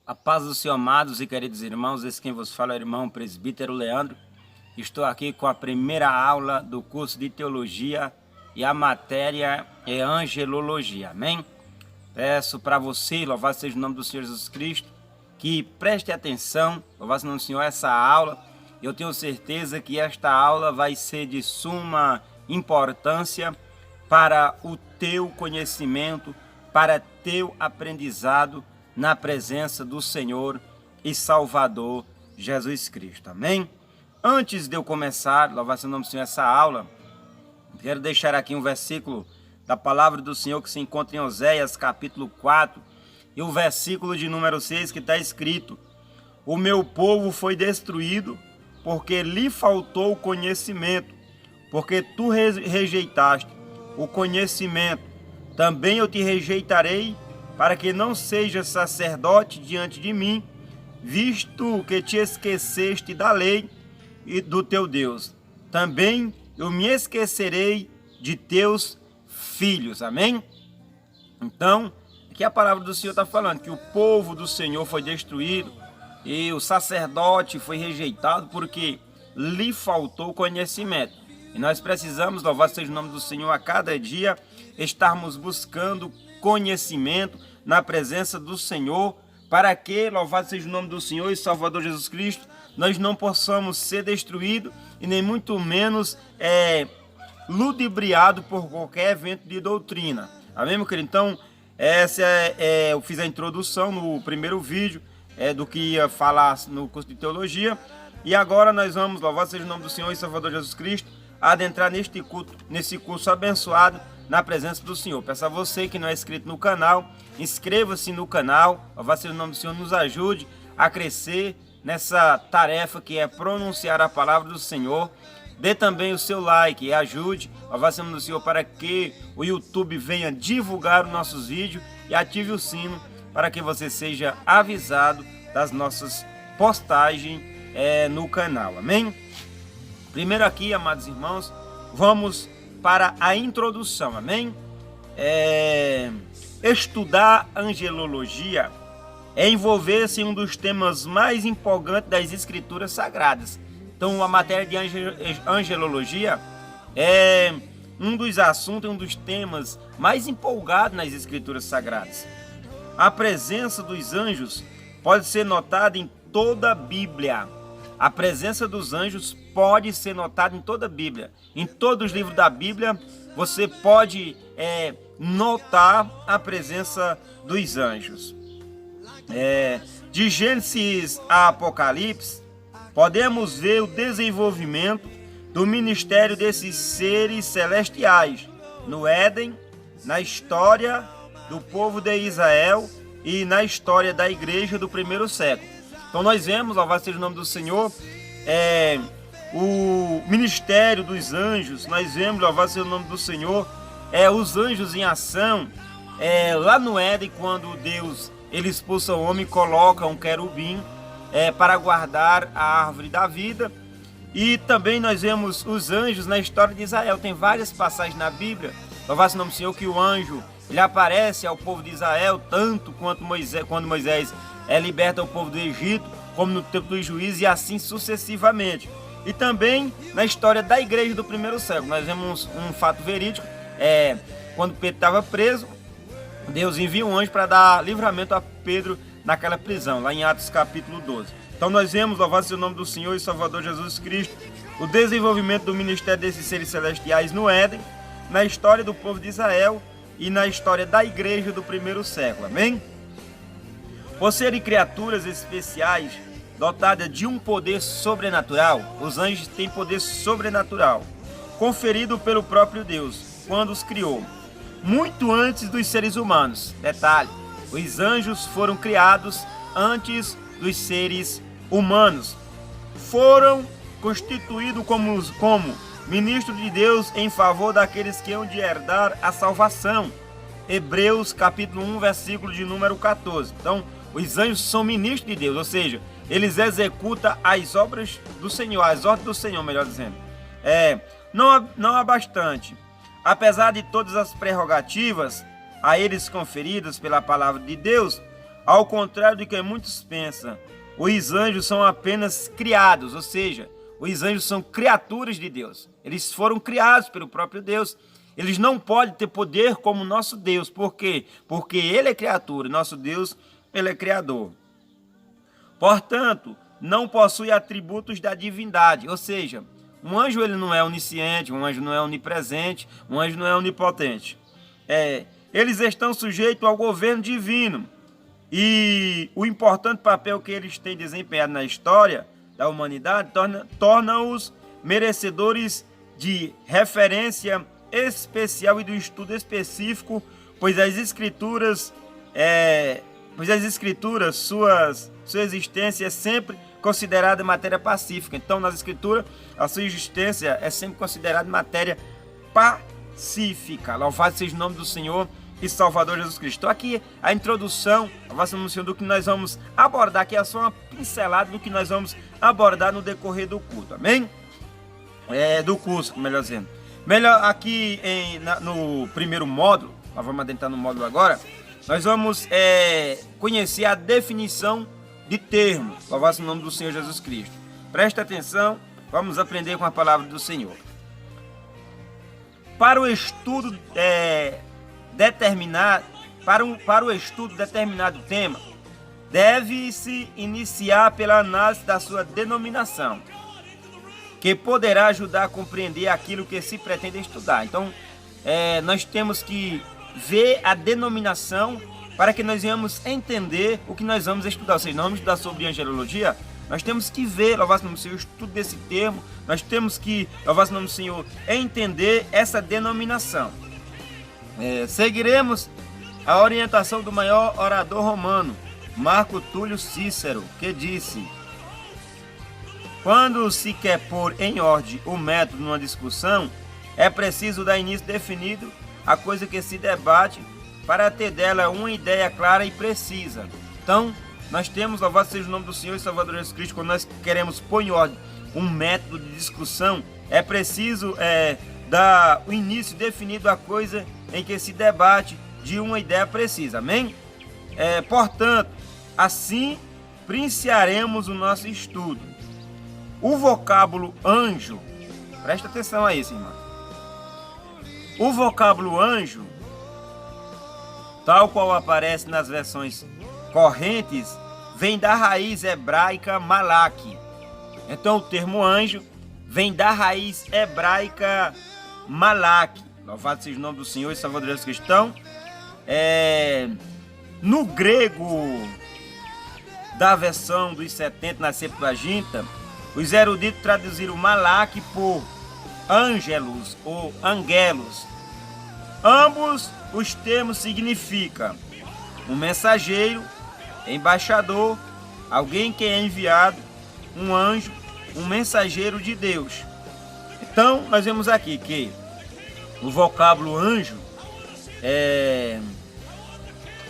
A paz do Senhor, amados e queridos irmãos, esse quem vos fala é o irmão presbítero Leandro. Estou aqui com a primeira aula do curso de Teologia e a matéria é Angelologia, amém? Peço para você, louvado seja o nome do Senhor Jesus Cristo, que preste atenção, louvado seja o nome do Senhor, essa aula. Eu tenho certeza que esta aula vai ser de suma importância para o teu conhecimento, para teu aprendizado na presença do Senhor e Salvador Jesus Cristo, amém? Antes de eu começar, louvado seja o nome do Senhor, essa aula, quero deixar aqui um versículo da palavra do Senhor que se encontra em Oséias capítulo 4 e o versículo de número 6 que está escrito: o meu povo foi destruído porque lhe faltou o conhecimento, porque tu rejeitaste o conhecimento, também eu te rejeitarei, para que não sejas sacerdote diante de mim, visto que te esqueceste da lei e do teu Deus. Também eu me esquecerei de teus filhos. Amém? Então, aqui a palavra do Senhor está falando que o povo do Senhor foi destruído e o sacerdote foi rejeitado porque lhe faltou conhecimento. E nós precisamos, louvado seja o nome do Senhor, a cada dia estarmos buscando conhecimento na presença do Senhor, para que, louvado seja o nome do Senhor e Salvador Jesus Cristo, nós não possamos ser destruídos e nem muito menos ludibriado por qualquer evento de doutrina. Amém, meu querido? Então, eu fiz a introdução no primeiro vídeo do que ia falar no curso de teologia, e agora nós vamos, louvado seja o nome do Senhor e Salvador Jesus Cristo, adentrar nesse curso abençoado na presença do Senhor. Peço a você que não é inscrito no canal, inscreva-se no canal, louvado seja o nome do Senhor, nos ajude a crescer nessa tarefa que é pronunciar a palavra do Senhor. Dê também o seu like e ajude, louvado seja o nome do Senhor, para que o YouTube venha divulgar os nossos vídeos, e ative o sino para que você seja avisado das nossas postagens no canal, amém? Primeiro aqui, amados irmãos, vamos para a introdução, amém? Estudar angelologia é envolver-se em um dos temas mais empolgantes das escrituras sagradas. Então, a matéria de angelologia é um dos assuntos, um dos temas mais empolgados nas escrituras sagradas. A presença dos anjos pode ser notada em toda a Bíblia. A presença dos anjos pode ser notada em toda a Bíblia. Em todos os livros da Bíblia, você pode notar a presença dos anjos. De Gênesis a Apocalipse, podemos ver o desenvolvimento do ministério desses seres celestiais no Éden, na história do povo de Israel e na história da igreja do primeiro século. Então nós vemos, louvado seja o nome do Senhor, o ministério dos anjos. Nós vemos, louvado seja o nome do Senhor, os anjos em ação, lá no Éden, quando Deus ele expulsa o homem e coloca um querubim para guardar a árvore da vida. E também nós vemos os anjos na história de Israel. Tem várias passagens na Bíblia, louvado seja o nome do Senhor, que o anjo ele aparece ao povo de Israel, tanto quanto quando Moisés liberta o povo do Egito, como no tempo dos juízes, e assim sucessivamente. E também na história da igreja do primeiro século, nós vemos um fato verídico, quando Pedro estava preso, Deus envia um anjo para dar livramento a Pedro naquela prisão, lá em Atos capítulo 12. Então nós vemos, louvado seja o nome do Senhor e Salvador Jesus Cristo, o desenvolvimento do ministério desses seres celestiais no Éden, na história do povo de Israel e na história da igreja do primeiro século, amém? Por serem criaturas especiais, dotadas de um poder sobrenatural, os anjos têm poder sobrenatural, conferido pelo próprio Deus, quando os criou, muito antes dos seres humanos. Detalhe, os anjos foram criados antes dos seres humanos. Foram constituídos como ministros de Deus em favor daqueles que hão de herdar a salvação. Hebreus capítulo 1, versículo de número 14. Então, os anjos são ministros de Deus, ou seja, eles executam as obras do Senhor, as ordens do Senhor, melhor dizendo. Não há bastante. Apesar de todas as prerrogativas a eles conferidas pela palavra de Deus, Ao contrário do que muitos pensam, os anjos são apenas criados, ou seja, os anjos são criaturas de Deus. Eles foram criados pelo próprio Deus. Eles não podem ter poder como nosso Deus. Por quê? Porque Ele é criatura, nosso Deus, Ele é criador. Portanto, não possui atributos da divindade, ou seja, um anjo ele não é onisciente, um anjo não é onipresente, um anjo não é onipotente. Eles estão sujeitos ao governo divino e o importante papel que eles têm desempenhado na história da humanidade torna-os merecedores de referência especial e do estudo específico, pois as escrituras, sua existência é sempre considerada matéria pacífica. Então, nas escrituras, a sua existência é sempre considerada matéria pacífica. Louvado seja o nome do Senhor e Salvador Jesus Cristo. Então, aqui a introdução, do que nós vamos abordar, que é só uma pincelada do que nós vamos abordar no decorrer do culto, amém? Do curso, melhor dizendo. Aqui no primeiro módulo, nós vamos adentrar no módulo agora, nós vamos conhecer a definição de termo. Louvado seja o nome do Senhor Jesus Cristo. Presta atenção, vamos aprender com a palavra do Senhor. Para o estudo determinado tema, deve-se iniciar pela análise da sua denominação, que poderá ajudar a compreender aquilo que se pretende estudar. Então, nós temos que ver a denominação para que nós venhamos entender o que nós vamos estudar. Ou seja, nós vamos estudar sobre angelologia, nós temos que ver, louvado seja o nome do Senhor, o estudo desse termo, nós temos que, louvado seja o nome do Senhor, entender essa denominação. Seguiremos a orientação do maior orador romano, Marco Túlio Cícero, que disse: quando se quer pôr em ordem o método numa discussão, é preciso dar início definido à coisa que se debate, para ter dela uma ideia clara e precisa. Então, nós temos, louvado seja o nome do Senhor e Salvador Jesus Cristo, quando nós queremos pôr em ordem um método de discussão, é preciso dar o início definido à coisa em que se debate de uma ideia precisa, amém? Portanto, assim, principiaremos o nosso estudo. O vocábulo anjo, presta atenção a isso, irmão. O vocábulo anjo, tal qual aparece nas versões correntes, vem da raiz hebraica malak. Então o termo anjo vem da raiz hebraica malak. Louvado seja o nome do Senhor e Salvador Jesus Cristo. Então, no grego da versão dos 70 na Septuaginta, os eruditos traduziram malak por ângelos ou angelos. Ambos os termos significam um mensageiro, embaixador, alguém que é enviado, um anjo, um mensageiro de Deus. Então, nós vemos aqui que o vocábulo anjo,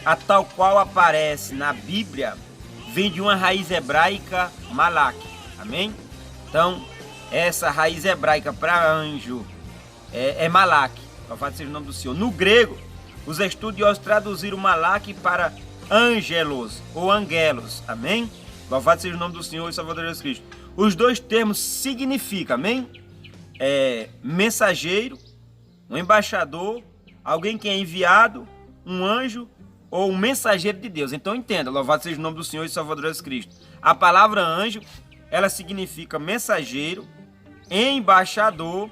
a tal qual aparece na Bíblia, vem de uma raiz hebraica malak. Amém? Então, essa raiz hebraica para anjo é malak. Louvado seja o nome do Senhor. No grego, os estudiosos traduziram malak para angelos ou angelos. Amém? Louvado seja o nome do Senhor e Salvador Jesus Cristo. Os dois termos significam, amém? Mensageiro, um embaixador, alguém que é enviado, um anjo ou um mensageiro de Deus. Então entenda, louvado seja o nome do Senhor e Salvador Jesus Cristo. A palavra anjo, ela significa mensageiro, embaixador,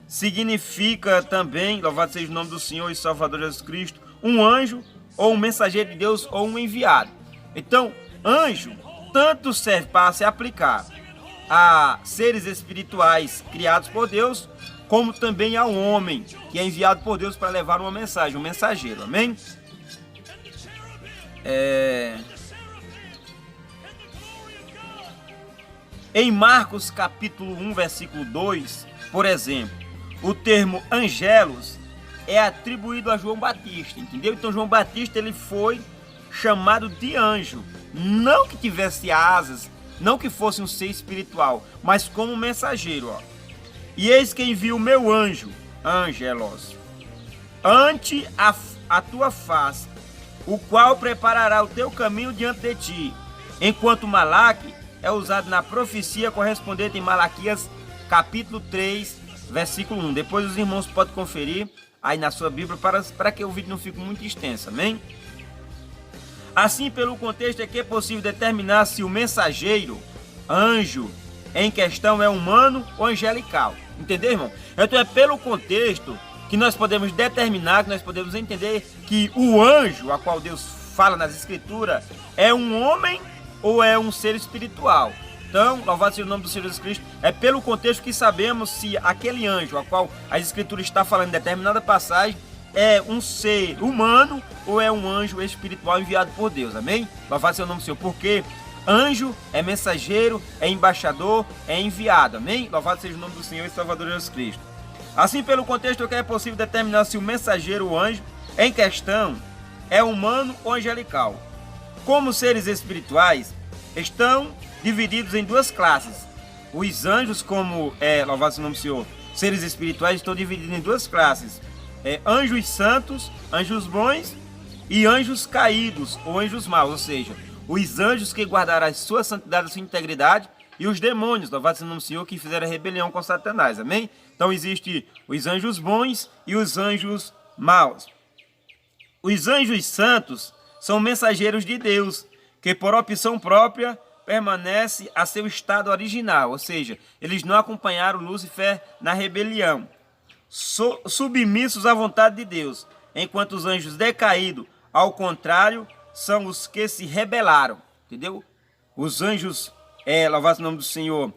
significa também, louvado seja o nome do Senhor e Salvador Jesus Cristo, um anjo ou um mensageiro de Deus ou um enviado. Então, anjo tanto serve para se aplicar a seres espirituais criados por Deus, como também ao homem que é enviado por Deus para levar uma mensagem, um mensageiro, amém? Em Marcos capítulo 1, versículo 2, por exemplo, o termo angelos é atribuído a João Batista, entendeu? Então João Batista ele foi chamado de anjo, não que tivesse asas, não que fosse um ser espiritual, mas como mensageiro, ó. E eis que envia o meu anjo, angelos, ante a tua face, o qual preparará o teu caminho diante de ti. Enquanto Malaque é usado na profecia correspondente em Malaquias capítulo 3, versículo 1. Depois os irmãos podem conferir aí na sua Bíblia para que o vídeo não fique muito extenso, amém? Assim, pelo contexto, é que é possível determinar se o mensageiro, anjo, em questão é humano ou angelical. Entendeu, irmão? Então é pelo contexto que nós podemos determinar, que nós podemos entender que o anjo, a qual Deus fala nas Escrituras, é um homem ou é um ser espiritual. Então, louvado seja o nome do Senhor Jesus Cristo, é pelo contexto que sabemos se aquele anjo, a qual a Escritura está falando em determinada passagem, é um ser humano ou é um anjo espiritual enviado por Deus, amém? Louvado seja o nome do Senhor, porque anjo é mensageiro, é embaixador, é enviado, amém? Louvado seja o nome do Senhor e Salvador Jesus Cristo. Assim, pelo contexto que é possível determinar se o mensageiro ou anjo em questão é humano ou angelical. Como seres espirituais, estão divididos em duas classes. Os anjos, como louvado seja o nome do Senhor, seres espirituais estão divididos em duas classes. Anjos santos, anjos bons e anjos caídos ou anjos maus, ou seja, os anjos que guardarão a sua santidade, a sua integridade, e os demônios, louvado seja o nome do Senhor, que fizeram a rebelião com Satanás, amém? Então existe os anjos bons e os anjos maus. Os anjos santos são mensageiros de Deus, que por opção própria permanece a seu estado original, ou seja, eles não acompanharam Lúcifer na rebelião, submissos à vontade de Deus, enquanto os anjos decaídos, ao contrário, são os que se rebelaram, entendeu? Os anjos, louvado seja o nome do Senhor,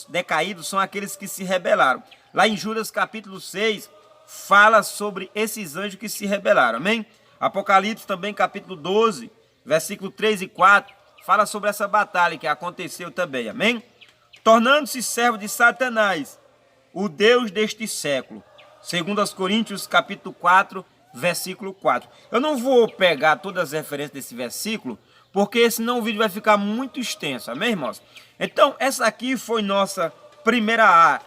decaídos são aqueles que se rebelaram. Lá em Judas capítulo 6, fala sobre esses anjos que se rebelaram, amém? Apocalipse também capítulo 12, versículo 3 e 4, fala sobre essa batalha que aconteceu também, amém? Tornando-se servo de Satanás, o Deus deste século. Segundo aos Coríntios capítulo 4, versículo 4. Eu não vou pegar todas as referências desse versículo, porque senão o vídeo vai ficar muito extenso, amém, irmãos? Então, essa aqui foi nossa primeira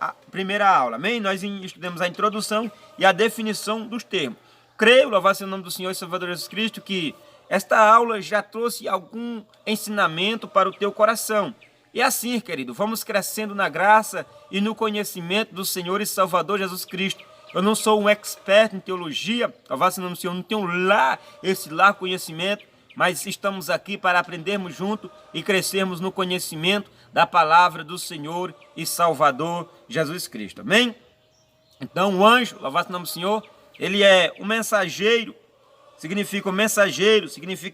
aula, amém? Nós estudamos a introdução e a definição dos termos. Creio, louvado seja o nome do Senhor e Salvador Jesus Cristo, que esta aula já trouxe algum ensinamento para o teu coração. E assim, querido, vamos crescendo na graça e no conhecimento do Senhor e Salvador Jesus Cristo. Eu não sou um expert em teologia, louvado seja o nome do Senhor, não tenho esse conhecimento, mas estamos aqui para aprendermos junto e crescermos no conhecimento da palavra do Senhor e Salvador Jesus Cristo, amém? Então o anjo, louvado seja o nome do Senhor, ele é um mensageiro, significa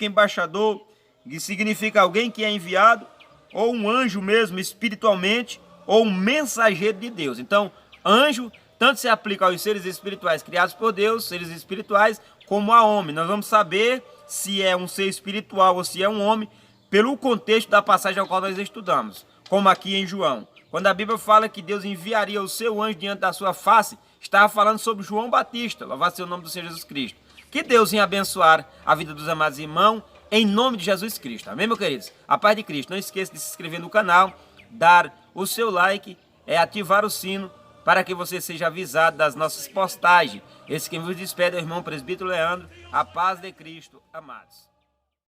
embaixador, que significa alguém que é enviado, ou um anjo mesmo espiritualmente, ou um mensageiro de Deus. Então, anjo tanto se aplica aos seres espirituais criados por Deus, seres espirituais, como a homem. Nós vamos saber se é um ser espiritual ou se é um homem, pelo contexto da passagem ao qual nós estudamos, como aqui em João. Quando a Bíblia fala que Deus enviaria o seu anjo diante da sua face, estava falando sobre João Batista, louvado seja o nome do Senhor Jesus Cristo. Que Deus venha abençoar a vida dos amados irmãos, em nome de Jesus Cristo. Amém, meus queridos? A paz de Cristo. Não esqueça de se inscrever no canal, dar o seu like, ativar o sino, para que você seja avisado das nossas postagens. Esse quem vos despede é o irmão presbítero Leandro. A paz de Cristo, amados.